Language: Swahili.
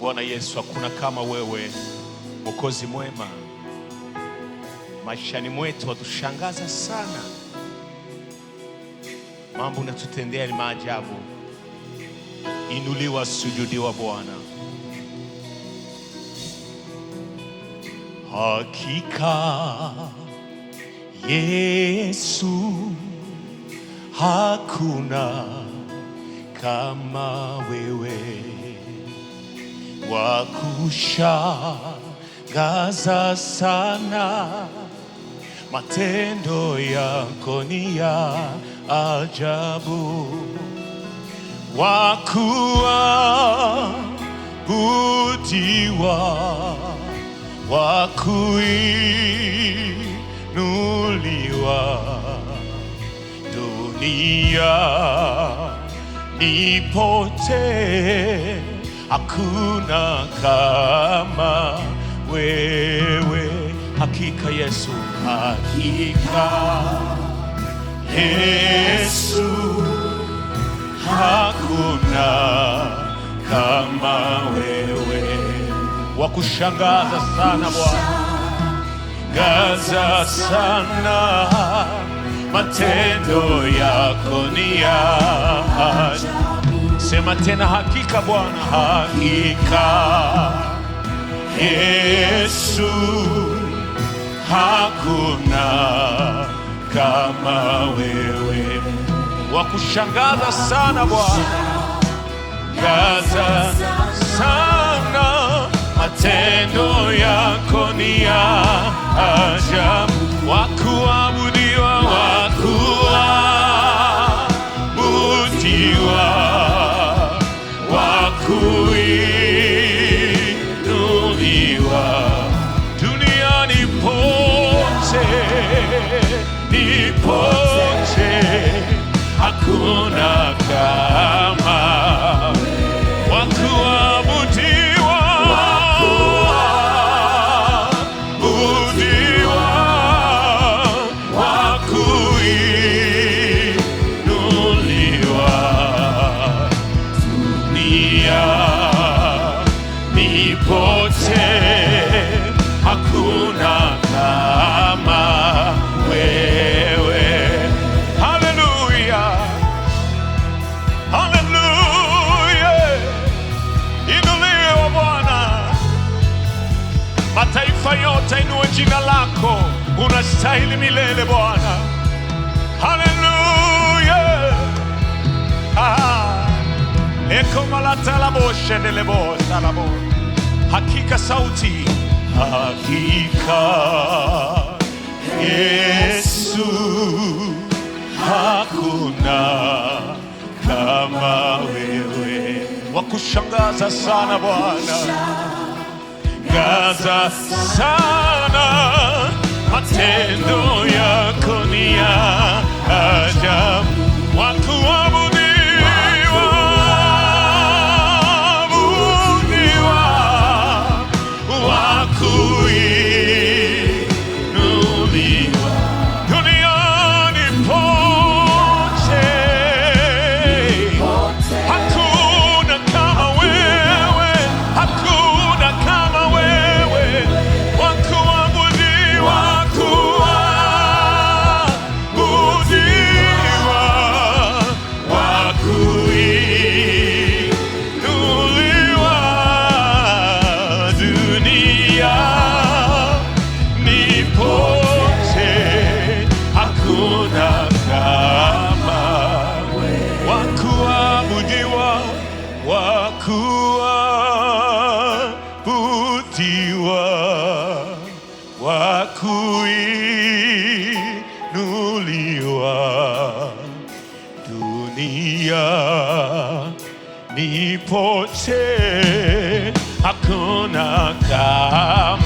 Bwana Yesu, hakuna kama wewe, Mwokozi mwema. Maishani mwetu watushangaza sana, mambo unatutendea ni maajabu. Inuliwa, sujudiwa Bwana. Hakika Yesu, hakuna kama wewe, wakushangaza sana, matendo yako ni ya ajabu, wakuabudiwa, wakuinuliwa, dunia ni pote, hakuna kama wewe. Hakika Yesu, hakika Yesu, hakuna kama wewe, wakushangaza sana Bwana, gaza sana, matendo yako ni ya ajabu. Sema tena, hakika Bwana, hakika Yesu, hakuna kama wewe, wakushangaza sana Bwana, gaza sana, matendo yako ni ya ajabu, wakuabudiwa, wakuabudiwa, wakuinuliwa, duniani pote, ni pote, hakuna kama wakuabudiwa, wakuabudiwa, wakuinuliwa, dunia ni pote, hakuna kama wewe. Haleluya, haleluya, inuliwa Bwana. Mataifa yote inue jina lako, unastahili milele Bwana. Haleluya, eko malatala boshe delebo salabo. Hakika sauti, hakika Yesu, hakuna kama wewe, wakushangaza sana Bwana, gaza sana, matendo yako ni ya ajabu, wakuabudiwa, wakuinuliwa, duniani pote, hakuna kama wewe, hakuna kama wewe, wakuabudiwa, wakuabudiwa, wakuinuliwa, dunia ni pote, hakuna kama wewe, wakuabudiwa, wakuabudiwa, wakuinuliwa, dunia ni pote, hakuna kama